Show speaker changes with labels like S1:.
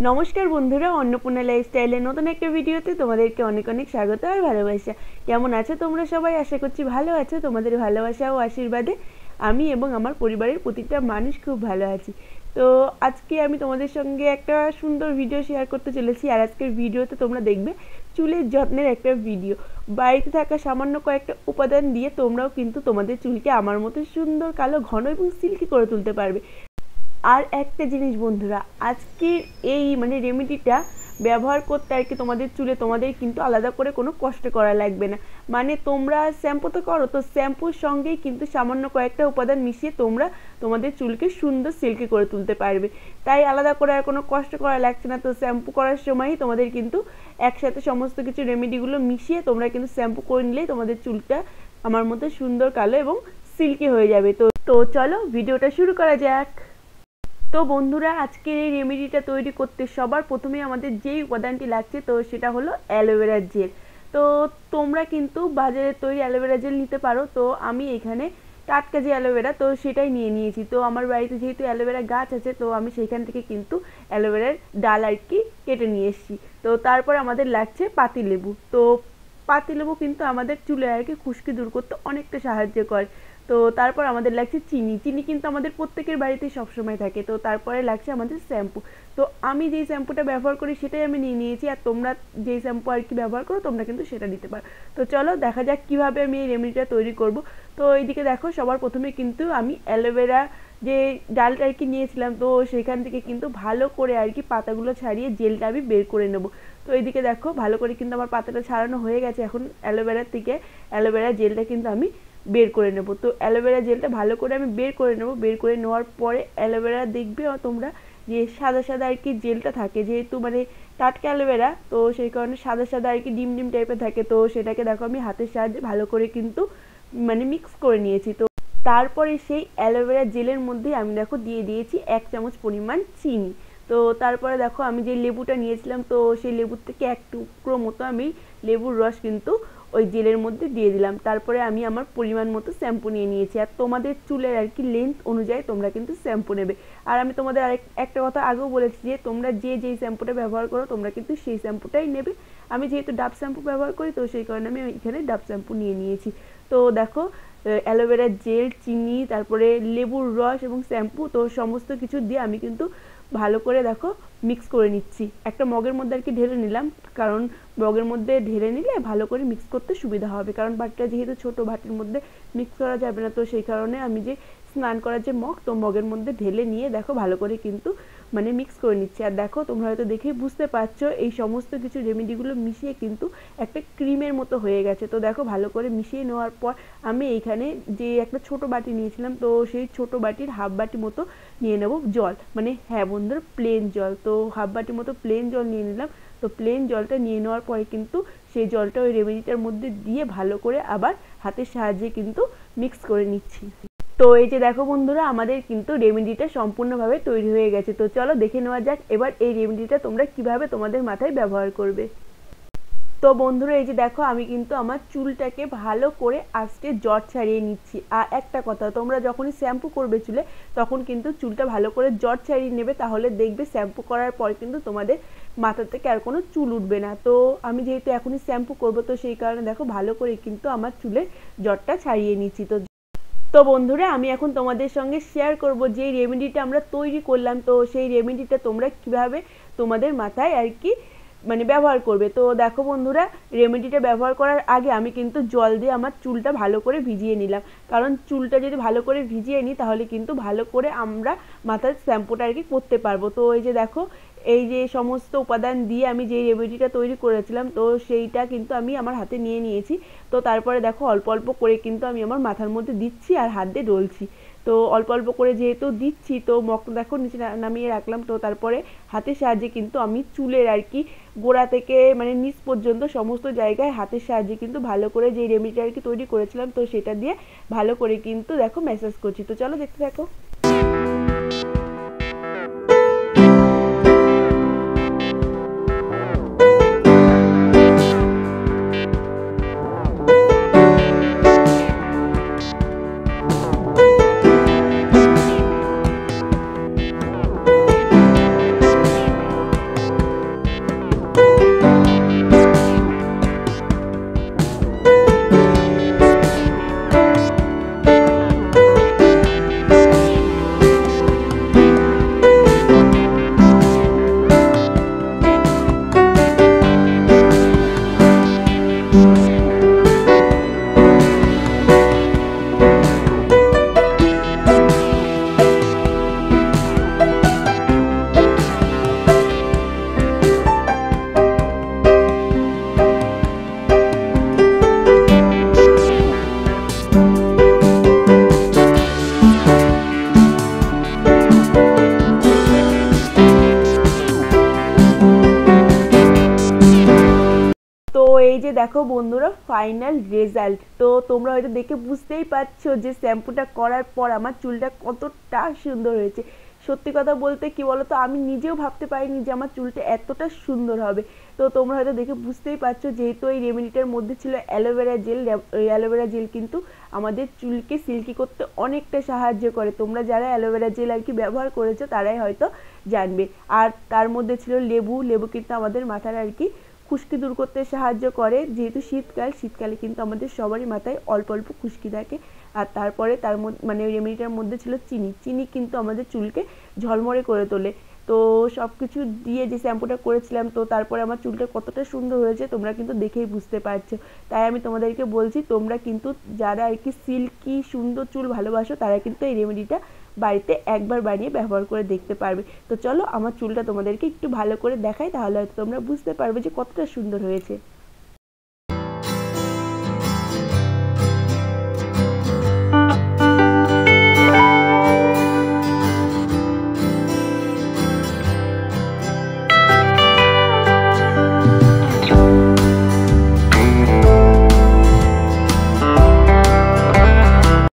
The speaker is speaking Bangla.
S1: নমস্কার বন্ধুরা, অন্নপূর্ণা লাইফস্টাইলের নতুন একটা ভিডিওতে তোমাদেরকে অনেক অনেক স্বাগত আর ভালোবাসা। কেমন আছো তোমরা সবাই? আশা করছি ভালো আছো। তোমাদের ভালোবাসা ও আশীর্বাদে আমি এবং আমার পরিবারের প্রতিটা মানুষ খুব ভালো আছি। তো আজকে আমি তোমাদের সঙ্গে একটা সুন্দর ভিডিও শেয়ার করতে চলেছি। আর আজকের ভিডিওতে তোমরা দেখবে চুলের যত্নের একটা ভিডিও। বাড়িতে থাকা সামান্য কয়েকটা উপাদান দিয়ে তোমরাও কিন্তু তোমাদের চুলকে আমার মতো সুন্দর, কালো, ঘন এবং সিল্কি করে তুলতে পারবে। আর একটা জিনিস বন্ধুরা, আজকের এই রেমেডিটা ব্যবহার করতে আর কি তোমাদের চুলে তোমাদের কিন্তু আলাদা করে কোনো কষ্ট করা লাগবে না। মানে তোমরা শ্যাম্পু তো করো, তো শ্যাম্পুর সঙ্গেই কিন্তু সামান্য কয়েকটা উপাদান মিশিয়ে তোমরা তোমাদের চুলকে সুন্দর সিল্কি করে তুলতে পারবে। তাই আলাদা করে আর কোনো কষ্ট করা লাগছে না। তো শ্যাম্পু করার সময়ই তোমাদের কিন্তু একসাথে সমস্ত কিছু রেমেডিগুলো মিশিয়ে তোমরা কিন্তু শ্যাম্পু করে নিলেই তোমাদের চুলটা আমার মতো সুন্দর, কালো এবং সিল্কি হয়ে যাবে। তো চলো ভিডিওটা শুরু করা যাক। তো বন্ধুরা, আজকের এই রেমেডিটা তৈরি করতে সবার প্রথমে আমাদের যেই উপাদানটি লাগছে তো সেটা হলো অ্যালোভেরা জেল। তো তোমরা কিন্তু বাজারের তৈরি অ্যালোভেরা জেল নিতে পারো। তো আমি এখানে টাটকা যে অ্যালোভেরা তো সেটাই নিয়ে নিয়েছি। তো আমার বাড়িতে যেহেতু অ্যালোভেরা গাছ আছে তো আমি সেখান থেকে কিন্তু অ্যালোভেরার ডাল আর কি কেটে নিয়ে এসেছি। তো তারপর আমাদের লাগছে পাতিলেবু। তো পাতিলেবু কিন্তু আমাদের চুলে আর কি খুশকি দূর করতে অনেকটা সাহায্য করে। তো তারপর আমাদের লাগছে চিনি। চিনি কিন্তু আমাদের প্রত্যেকের বাড়িতেই সবসময় থাকে। তো তারপরে লাগছে আমাদের শ্যাম্পু। তো আমি যেই শ্যাম্পুটা ব্যবহার করি সেটাই আমি নিয়ে নিয়েছি। আর তোমরা যেই শ্যাম্পু আর কি ব্যবহার করো তোমরা কিন্তু সেটা নিতে পারো। তো চলো দেখা যাক কীভাবে আমি এই রেমেডিটা তৈরি করব। তো এইদিকে দেখো, সবার প্রথমে কিন্তু আমি অ্যালোভেরা যে ডালটা আর কি নিয়েছিলাম তো সেখান থেকে কিন্তু ভালো করে আর কি পাতাগুলো ছাড়িয়ে জেলটা আমি বের করে নেব। তো এইদিকে দেখো ভালো করে কিন্তু আমার পাতাটা ছাড়ানো হয়ে গেছে। এখন অ্যালোভেরার থেকে অ্যালোভেরা জেলটা কিন্তু আমি বের করে নেব। তো অ্যালোভেরা জেলটা ভালো করে আমি বের করে নেব। বের করে নেওয়ার পরে অ্যালোভেরা দেখবে তোমরা যে সাদা সাদা আর কি জেলটা থাকে, যেহেতু টাটকা অ্যালোভেরা তো সেই কারণে সাদা সাদা আর কি ডিম ডিম টাইপের থাকে। তো সেটাকে দেখো আমি হাতের সাহায্যে ভালো করে কিন্তু মিক্স করে নিয়েছি। তো তারপরে সেই অ্যালোভেরা জেলের মধ্যে আমি দেখো দিয়ে দিয়েছি 1 চামচ পরিমাণ চিনি। তো তারপরে দেখো আমি যে লেবুটা নিয়েছিলাম তো সেই লেবুর থেকে এক টুকরো মতো আমি লেবুর রস কিন্তু ওই জেলের মধ্যে দিয়ে দিলাম। তারপরে আমি আমার পরিমাণ মতো শ্যাম্পু নিয়ে নিয়েছি। আর তোমাদের চুলের আর কি লেন্থ অনুযায়ী তোমরা কিন্তু শ্যাম্পু নেবে। আর আমি তোমাদের একটা কথা আগেও বলেছি যে তোমরা যেই শ্যাম্পুটা ব্যবহার করো তোমরা কিন্তু সেই শ্যাম্পুটাই নেবে। আমি যেহেতু ডাব শ্যাম্পু ব্যবহার করি তো সেই কারণে আমি এখানে ডাব শ্যাম্পু নিয়ে নিয়েছি। তো দেখো অ্যালোভেরা জেল, চিনি, তারপরে লেবুর রস এবং শ্যাম্পু তো সমস্ত কিছু দিয়ে আমি কিন্তু ভালো করে দেখো মিক্স করে নিচ্ছি। একটা মগের মধ্যে আর কি ঢেলে নিলাম, কারণ মগের মধ্যে ঢেলে নিলে ভালো করে মিক্স করতে সুবিধা হবে। কারণ বাটিটা যেহেতু ছোট, বাটির মধ্যে মিক্স করা যাবে না। তো সেই কারণে আমি যে স্নান করার যে মগ তো মগের মধ্যে ঢেলে নিয়ে দেখো ভালো করে কিন্তু মিক্স করে নিচ্ছি। আর দেখো তোমরা হয়তো দেখেই বুঝতে পারছো এই সমস্ত কিছু রেমেডিগুলো মিশিয়ে কিন্তু একটা ক্রিমের মতো হয়ে গেছে। তো দেখো ভালো করে মিশিয়ে নেওয়ার পর আমি এইখানে যে একটা ছোট বাটি নিয়েছিলাম তো সেই ছোট বাটির হাফ বাটি মতো নিয়ে নেব জল, হ্যাঁ বন্ধুরা, প্লেন জল। তো হাফ বাটি মতো প্লেন জল নিয়ে নিলাম। তো প্লেন জলটা নিয়ে নেওয়ার পরে কিন্তু সেই জলটা ওই রেমেডিটার মধ্যে দিয়ে ভালো করে আবার হাতের সাহায্যে কিন্তু মিক্স করে নিচ্ছি। তো এই যে দেখো বন্ধুরা, আমাদের কিন্তু রেমেডিটা সম্পূর্ণভাবে তৈরি হয়ে গেছে। তো চলো দেখে নেওয়া যাক এবার এই রেমেডিটা তোমরা কিভাবে তোমাদের মাথায় ব্যবহার করবে। তো বন্ধুরা, এই যে দেখো আমি কিন্তু আমার চুলটাকে ভালো করে আস্তে জট ছাড়িয়ে নিচ্ছি। আর একটা কথা, তোমরা যখনই শ্যাম্পু করবে চুলে তখন কিন্তু চুলটা ভালো করে জট ছাড়িয়ে নেবে, তাহলে দেখবে শ্যাম্পু করার পর কিন্তু তোমাদের মাথা থেকে আর কোনো চুল উঠবে না। তো আমি যেহেতু এখনই শ্যাম্পু করবো তো সেই কারণে দেখো ভালো করে কিন্তু আমার চুলের জটটা ছাড়িয়ে নিচ্ছি। তো বন্ধুরা, আমি এখন তোমাদের সঙ্গে শেয়ার করব যে রেমেডিটা আমরা তৈরি করলাম তো সেই রেমেডিটা তোমরা কিভাবে তোমাদের মাথায় আর কি ব্যবহার করবে। তো দেখো বন্ধুরা, রেমেডিটা ব্যবহার করার আগে আমি কিন্তু জল দিয়ে আমার চুলটা ভালো করে ভিজিয়ে নিলাম। কারণ চুলটা যদি ভালো করে ভিজিয়ে নিই তাহলে কিন্তু ভালো করে আমরা মাথার শ্যাম্পুটা আর কি করতে পারবো। তো এই যে দেখো এই যে সমস্ত উপাদান দিয়ে আমি যে রেমেডিটা তৈরি করেছিলাম তো সেইটা কিন্তু আমি আমার হাতে নিয়ে নিয়েছি। তো তারপরে দেখো অল্প অল্প করে কিন্তু আমি আমার মাথার মধ্যে দিচ্ছি আর হাত দিয়ে ডলছি। তো অল্প অল্প করে যেহেতু দিচ্ছি তো মগটা দেখো নিচে নামিয়ে রাখলাম। তো তারপরে হাতের সাহায্যে কিন্তু আমি চুলের আর কি গোড়া থেকে নিচ পর্যন্ত সমস্ত জায়গায় হাতের সাহায্যে কিন্তু ভালো করে যে রেমেডিটা আর কি তৈরি করেছিলাম তো সেটা দিয়ে ভালো করে কিন্তু দেখো ম্যাসাজ করছি। তো চলো দেখতে থাকো। এই যে দেখো বন্ধুরা ফাইনাল রেজাল্ট। তো তোমরা হয়তো দেখে বুঝতেই পারছো যে শ্যাম্পুটা করার পর আমার চুলটা কতটা সুন্দর হয়েছে। সত্যি কথা বলতে কি বলতো, আমি নিজেও ভাবতে পারিনি যে আমার চুলটা এতটা সুন্দর হবে। তো তোমরা হয়তো দেখে বুঝতেই পারছো, যেহেতু এই রেমেডিটার মধ্যে ছিল অ্যালোভেরা জেল। অ্যালোভেরা জেল কিন্তু আমাদের চুলকে সিল্কি করতে অনেকটা সাহায্য করে। তোমরা যারা অ্যালোভেরা জেল আর কি ব্যবহার করেছো তারাই হয়তো জানবে। আর তার মধ্যে ছিল লেবু। লেবু কিন্তু আমাদের মাথার আর কি খুশকি দূর করতে সাহায্য করে। যেহেতু শীতকালে কিন্তু আমাদের সবারই মাথায় অল্প অল্প খুশকি থাকে। আর তারপরে তার মধ্যে মানে ওই রেমেডিটার মধ্যে ছিল চিনি। চিনি কিন্তু আমাদের চুলকে ঝলমলে করে তোলে। তো সব কিছু দিয়ে যে শ্যাম্পুটা করেছিলাম, তো তারপরে আমার চুলটা কতটা সুন্দর হয়েছে তোমরা কিন্তু দেখেই বুঝতে পারছো। তাই আমি তোমাদেরকে বলছি, তোমরা কিন্তু যারা আর কি সিল্কি সুন্দর চুল ভালোবাসো তারা কিন্তু এই রেমেডিটা বাড়িতে একবার বানিয়ে ব্যবহার করে দেখতে পারবে। তো চলো আমার চুলটা তোমাদেরকে একটু ভালো করে দেখাই, তাহলে হয়তো তোমরা বুঝতে পারবে যে কতটা সুন্দর হয়েছে।